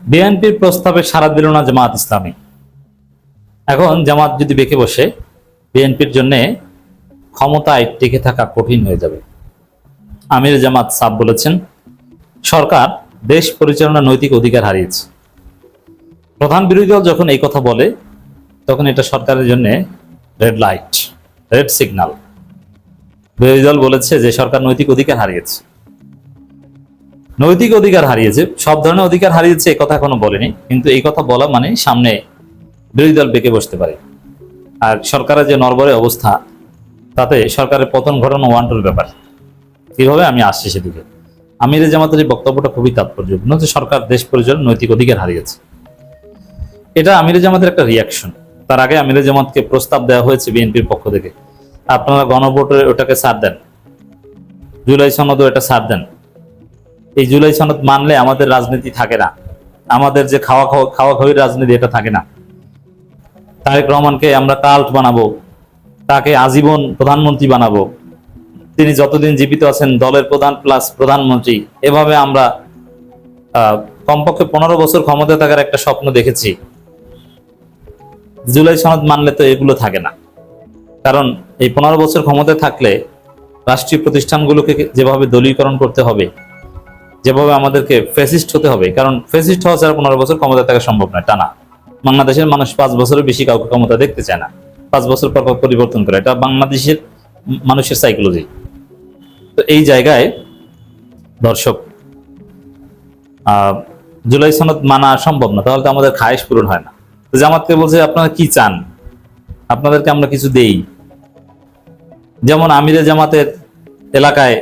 বিএনপির প্রস্তাবে সাড়া দিল না জামাত ইসলামী। এখন জামাত যদি বেঁকে বসে, বিএনপির জন্য ক্ষমতায় টিকে থাকা কঠিন হয়ে যাবে। আমির জামাত সাব বলেছেন, সরকার দেশ পরিচালনার নৈতিক অধিকার হারিয়েছে। প্রধান বিরোধী দল যখন এই কথা বলে, তখন এটা সরকারের জন্য রেড লাইট, রেড সিগন্যাল। বিরোধী দল বলেছে যে সরকার নৈতিক অধিকার হারিয়েছে। নৈতিক অধিকার হারিয়েছে, সব ধরনের অধিকার হারিয়েছে, এই কথা এখনো বলেনি, কিন্তু এই কথা বলা মানে সামনে বিরোধী দল বেঁকে বসতে পারে। আর সরকারের যে নড়বড়ে অবস্থা, তাতে সরকারের পতন ঘটানো ওয়ান্টুর ব্যাপার। কিভাবে আমি আসছি সেদিকে। আমির জামাতের এই বক্তব্যটা খুবই তাৎপর্যপূর্ণ যে সরকার দেশ পরিচালনার নৈতিক অধিকার হারিয়েছে। এটা আমির জামাতের একটা রিয়াকশন। তার আগে আমির জামাতকে প্রস্তাব দেওয়া হয়েছে বিএনপির পক্ষ থেকে, আপনারা গণভোটে ওটাকে ছাড় দেন, জুলাই সনদও এটা ছাড় দেন। এই জুলাই সনদ মানলে আমাদের রাজনীতি থাকে না, আমাদের যে খাওয়া খাওয়ির রাজনীতি এটা থাকে না। তারেক রহমানকে আমরা কাল্ট বানাবো, তাকে আজীবন প্রধানমন্ত্রী বানাবো, তিনি যতদিন জীবিত আছেন দলের প্রধান প্লাস প্রধানমন্ত্রী, এভাবে আমরা কমপক্ষে 15 বছর ক্ষমতায় থাকার একটা স্বপ্ন দেখেছি। জুলাই সনদ মানলে তো এগুলো থাকে না, কারণ এই 15 বছর ক্ষমতায় থাকলে রাষ্ট্রীয় প্রতিষ্ঠানগুলোকে যেভাবে দলীয়করণ করতে হবে, যেভাবে আমাদেরকে ফ্যাসিস্ট হতে হবে, কারণ ফ্যাসিস্ট হওয়া ছাড়া 15 বছর ক্ষমতায় থাকা সম্ভব নয় টানা। বাংলাদেশের মানুষ 5 বছরের বেশি কাউকে ক্ষমতা দেখতে চায় না, 5 বছর পর পরিবর্তন করে, এটা বাংলাদেশের মানুষের সাইকোলজি। তো এই জায়গায় দর্শক, জুলাই সনদ মানা সম্ভব না, তাহলে তো আমাদের খায়েশ পূরণ হয় না। জামাতকে বলছে আপনারা কি চান, আপনাদেরকে আমরা কিছু দেই। যেমন আমিরে জামাতের এলাকায়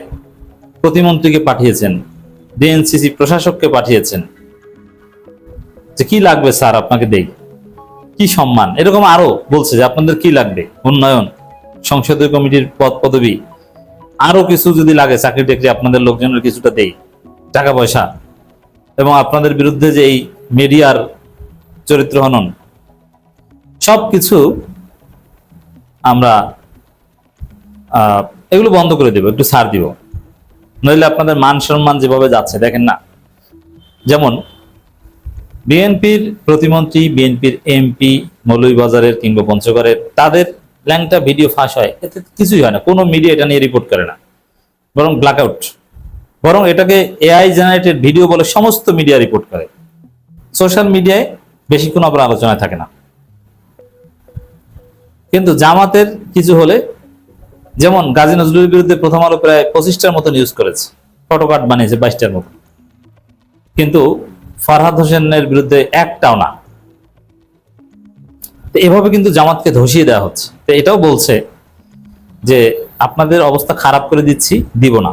প্রতিমন্ত্রীকে পাঠিয়েছেন, ডিএনসিসি প্রশাসককে পাঠিয়েছেন, যে কি লাগবে স্যার আপনাকে দেই, কি সম্মান, এরকম আরো বলছে যে আপনাদের কি লাগবে, উন্নয়ন, সংসদীয় কমিটির পদ পদবি, আরো কিছু যদি লাগে, চাকরি টাকরি আপনাদের লোকজনের কিছুটা দেই, টাকা পয়সা, এবং আপনাদের বিরুদ্ধে যে এই মিডিয়ার চরিত্র হনন, সবকিছু আমরা এগুলো বন্ধ করে দেব, একটু ছাড় দিব, নইলে আপনাদের মান সম্মান যেভাবে যাচ্ছে দেখেন না। যেমন বিএনপির প্রতিমন্ত্রী, বিএনপির এমপি মৌলভীবাজারের কিংবা পঞ্চগড়ের, তাদের ল্যাংটা ভিডিও ফাঁস হয়, এতে কিছুই হয় না, কোনো মিডিয়া এটা নিয়ে রিপোর্ট করে না, বরং ব্ল্যাকআউট, বরং এটাকে এআই জেনারেটেড ভিডিও বলে সমস্ত মিডিয়া রিপোর্ট করে। সোশ্যাল মিডিয়ায় বেশিক্ষণ আবার আলোচনায় থাকে না। কিন্তু জামাতের কিছু হলে, যেমন গাজী নজরুলের বিরুদ্ধে প্রথম আলো প্রায় 25টার মতো নিউজ করেছে, ফটোকার্ড বানিয়েছে 22টার মতো, কিন্তু ফারহাদ হোসেনের বিরুদ্ধে একটাও না। তো এভাবে কিন্তু জামাতকে ধসিয়ে দেওয়া হচ্ছে। তো এটাও বলছে যে আপনাদের অবস্থা খারাপ করে দিচ্ছি, দিব না।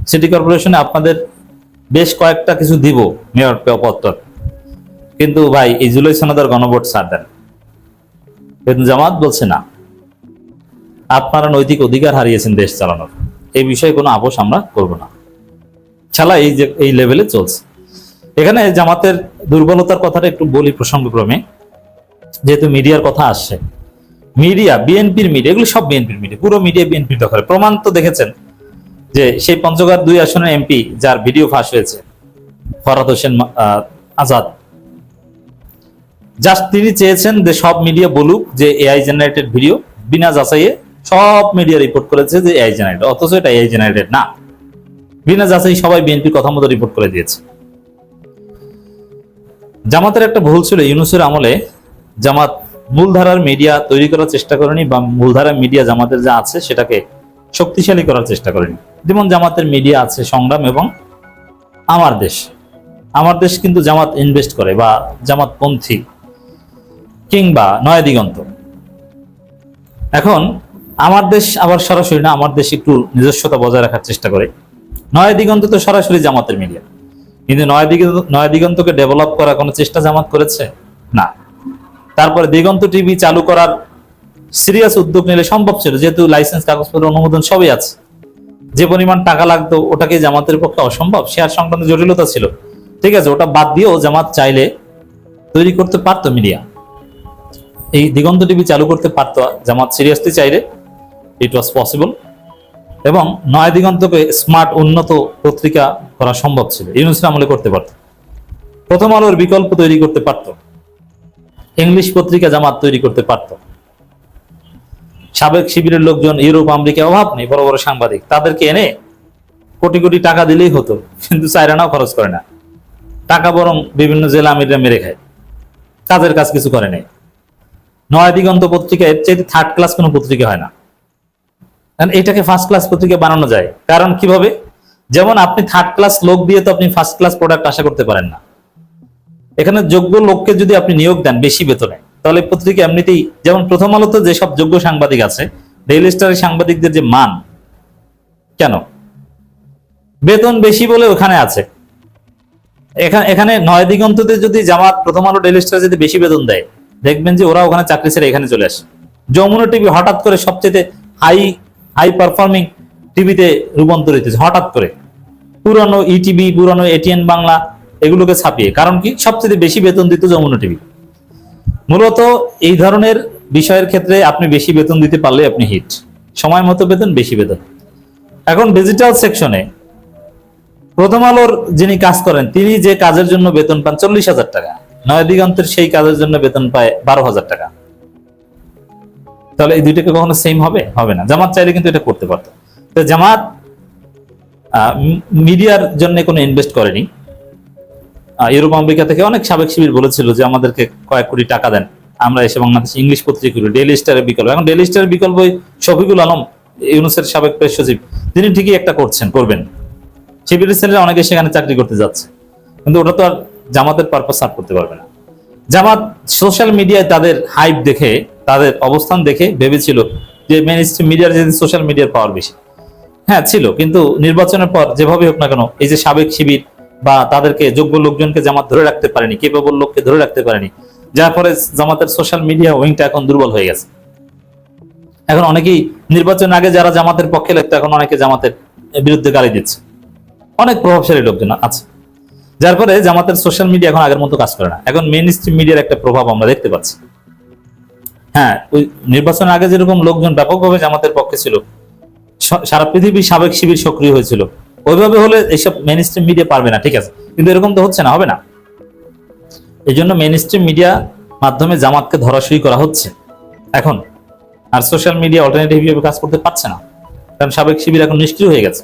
সিটি কর্পোরেশনে আপনাদের বেশ কয়েকটা কিছু দিব, মেয়র পদ, কিন্তু ভাই এই জুলাই সনদের গণভোট ছাড় দেন। কিন্তু জামাত বলছে না, আপনারা নৈতিক অধিকার হারিয়েছেন দেশ চালানোর, এই বিষয়ে কোনো আপোষ আমরা করব না। খেলা এই লেভেলে চলছে। এখানে জামাতের দুর্বলতার কথাটা একটু বলি প্রসঙ্গক্রমে, যেহেতু মিডিয়ার কথা আসছে। মিডিয়া, বিএনপির মিডিয়া, এগুলো সব বিএনপির মিডিয়া, পুরো মিডিয়া বিএনপির দখলে। প্রমাণ তো দেখেছেন যে সেই পঞ্চগড় 2 আসনের এমপি যার ভিডিও ফাঁস হয়েছে, ফরহাদ হোসেন আজাদ, জাস্ট তিনি চেয়েছেন যে সব মিডিয়া বলুক যে এআই জেনারেটেড ভিডিও, বিনা যাচাইয়ে সব মিডিয়া রিপোর্ট করেছে যে এআই জেনারেটেড, অথচ এটা এআই জেনারেটেড না। বিনা যাচাই সবাই বিএনপির কথা মতো রিপোর্ট করে দিয়েছে। জামাতের একটা ভুল ছিল, ইউনূসের আমলে জামাত মূলধারার মিডিয়া তৈরি করার চেষ্টা করেনি, বা মূলধারার মিডিয়া জামাতের যা আছে সেটাকে শক্তিশালী করার চেষ্টা করেনি। যেমন জামাতের মিডিয়া আছে সংগ্রাম এবং আমার দেশ। আমার দেশ কিন্তু জামাত ইনভেস্ট করে, বা জামাতপন্থী, কিংবা নয়া দিগন্ত। এখন আমার দেশ আবার সরাসরি না, আমার দেশ একটু নিজস্বতা বজায় রাখার চেষ্টা করে। নয়া দিগন্ত তো সরাসরি জামাতের মিডিয়া, কিন্তু নয়া দিগন্তকে ডেভেলপ করার কোনো চেষ্টা জামাত করেছে না। তারপরে দিগন্ত টিভি চালু করার সিরিয়াস উদ্যোগ নিলে সম্ভব ছিল, যেহেতু লাইসেন্স, কাগজপত্র, অনুমোদন সবই আছে। যে পরিমাণ টাকা লাগতো ওটাকে জামাতের পক্ষে অসম্ভব, শেয়ার সংক্রান্ত জটিলতা ছিল, ঠিক আছে, ওটা বাদ দিয়েও জামাত চাইলে তৈরি করতে পারতো মিডিয়া, এই দিগন্ত টিভি চালু করতে পারতো জামাত সিরিয়াসলি চাইলে, ইট ওয়াজ পসিবল। এবং নয়া দিগন্তকে স্মার্ট উন্নত পত্রিকা করা সম্ভব ছিল, ইউনূসের আমলে করতে পারত। প্রথম আলোর বিকল্প তৈরি করতে পারত, ইংলিশ পত্রিকা জামাত তৈরি করতে পারত। সাবেক শিবিরের লোকজন, ইউরোপ আমেরিকা, অভাব নেই, বড় বড় সাংবাদিক, তাদেরকে এনে কোটি কোটি টাকা দিলেই হতো, কিন্তু চাইরানাও খরচ করে না। টাকা বরং বিভিন্ন জেলা আমিররা মেরে খায়, কাজের কাজ কিছু করে নাই। নয়া দিগন্ত পত্রিকা এর চাইতে থার্ড ক্লাস কোনো পত্রিকা হয় না। এটাকে ফার্স্ট ক্লাস পত্রিকা বানানো যায়, কারণ কিভাবে? যেমন আপনি থার্ড ক্লাস লোক দিয়ে তো আপনি ফার্স্ট ক্লাস প্রোডাক্ট আশা করতে পারেন না। এখানে যোগ্য লোককে যদি আপনি নিয়োগ দেন বেশি বেতনে, তাহলে পত্রিকা এমনিতেই, যেমন প্রথম আলোতে যেসব যোগ্য সাংবাদিক আছে, ডেইলি স্টারের সাংবাদিকদের যে মান, কেন? বেতন বেশি বলে ওখানে আছে। এখানে নয়া দিগন্ততে যদি জামাত, প্রথম আলো, ডেইলি স্টার যদি বেশি বেতন দেয়, দেখবেন যে ওরা ওখানে চাকরি ছেড়ে এখানে চলে আসে। যমুনা টিভি হঠাৎ করে সবচেয়ে হাই পারফর্মিং টিভিতে রূপান্তরিত হয়েছে হঠাৎ করে, পুরানো ইটিভি, পুরানো এটিএন বাংলা এগুলোকে ছাপিয়ে। কারণ কি? সবচেয়ে বেশি বেতন দিত যমুনা টিভি। মূলত এই ধরনের বিষয়ের ক্ষেত্রে আপনি বেশি বেতন দিতে পারলে আপনি হিট, সময় মতো বেতন, বেশি বেতন। এখন ডিজিটাল সেকশনে প্রথম আলোর যিনি কাজ করেন, তিনি যে কাজের জন্য বেতন পান 40,000 টাকা, নয়া দিগন্তের সেই কাজের জন্য বেতন পায় 12,000 টাকা। তাহলে এই দুইটাকে কখনো সেম হবে? হবে না। জামাত চাইলে কিন্তু এটা করতে পারতো। তো জামাত মিডিয়ার জন্য কোনো ইনভেস্ট করেনি। ইউরোপ আমেরিকা থেকে অনেক সাবেক শিবির বলেছিল যে আমাদেরকে কয়েক কোটি টাকা দেন, আমরা এসে বাংলাদেশে ইংলিশ পত্রিকা করি, ডেইলি স্টারের বিকল্প। এখন ডেইলি স্টারের বিকল্প শফিকুল আলম, ইউনুসের সাবেক প্রেস সচিব, তিনি ঠিকই একটা করবেন। শিবিরের ছেলেরা অনেকে সেখানে চাকরি করতে যাচ্ছে, কিন্তু ওটা তো আর জামাতের পারপাস সার্ভ করতে পারবে না। জামাত সোশ্যাল মিডিয়ায় তাদের হাইপ দেখে, তাদের অবস্থান দেখে ভেবেছিল যে মেইন স্ট্রিম মিডিয়ার যেদিন সোশ্যাল মিডিয়ার পাওয়ার বেশি। হ্যাঁ ছিল, কিন্তু নির্বাচনের পর যেভাবে হোক না কেন, এই যে সাবেক শিবির বা তাদেরকে, যোগ্য লোকজনকে জামাত ধরে রাখতে পারেনি, কেপেবল লোককে ধরে রাখতে পারেনি, যার ফলে জামাতের সোশ্যাল মিডিয়া উইংটা এখন দুর্বল হয়ে গেছে। এখন অনেকেই নির্বাচনের আগে যারা জামাতের পক্ষে লাগতো, এখন অনেকে জামাতের বিরুদ্ধে গালি দিচ্ছে, অনেক প্রভাবশালী লোকজন আছে, যার ফলে জামাতের সোশ্যাল মিডিয়া এখন আগের মতো কাজ করে না। এখন মেইন স্ট্রিম মিডিয়ার একটা প্রভাব আমরা দেখতে পাচ্ছি। হ্যাঁ, ওই নির্বাচনের আগে যেরকম লোকজন ব্যাপকভাবে জামাতের পক্ষে ছিল, সারা পৃথিবীর সাবেক শিবির সক্রিয় হয়েছিল, ওইভাবে হলে এইসব মেইন স্ট্রিম মিডিয়া পারবে না, ঠিক আছে, কিন্তু এরকম তো হচ্ছে না, হবে না। এই জন্য মেইন স্ট্রিম মিডিয়া মাধ্যমে জামাতকে ধরাশয়ী করা হচ্ছে এখন, আর সোশ্যাল মিডিয়া অল্টারনেটিভ হিসেবে কাজ করতে পারছে না, কারণ সাবেক শিবির এখন নিষ্ক্রিয় হয়ে গেছে।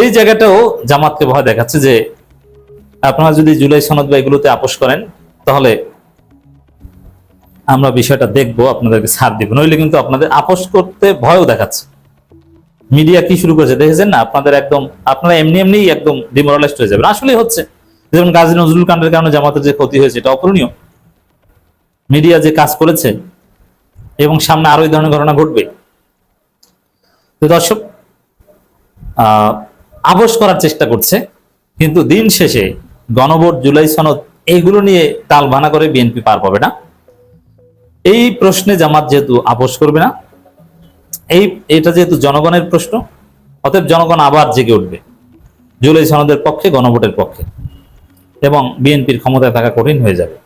এই জায়গাটাও জামাতকে ভয় দেখাচ্ছে যে আপনারা যদি জুলাই সনদ বা এগুলোতে আপোষ করেন, তাহলে আমরা বিষয়টা দেখবো, আপনাদেরকে ছাড় দিব, নইলে কিন্তু আপনাদের আপোষ করতে ভয়ও দেখাচ্ছে। মিডিয়া কি শুরু করেছে দেখেছেন না? আপনারা এমনি একদম ডিমোরালাইজড হয়ে যাবেন। আসলে হচ্ছে, যেমন গাজী নজরুল কাণ্ডের কারণে জামাতের যে ক্ষতি হয়েছে, এটা অপূরণীয়। মিডিয়া যে কাজ করেছে, এবং সামনে আরো এই ধরনের ঘটনা ঘটবে। তো দর্শক, আপোষ করার চেষ্টা করছে, কিন্তু দিন শেষে গণভোট, জুলাই সনদ, এইগুলো নিয়ে তাল ভানা করে বিএনপি পার পাবে না। এই প্রশ্নে জামাত যেহেতু আপোষ করবে না, এটা যেহেতু জনগণের প্রশ্ন, অতএব জনগণ আবার জেগে উঠবে জুলাই সনদের পক্ষে, গণভোটের পক্ষে, এবং বিএনপির ক্ষমতায় থাকা কঠিন হয়ে যাবে।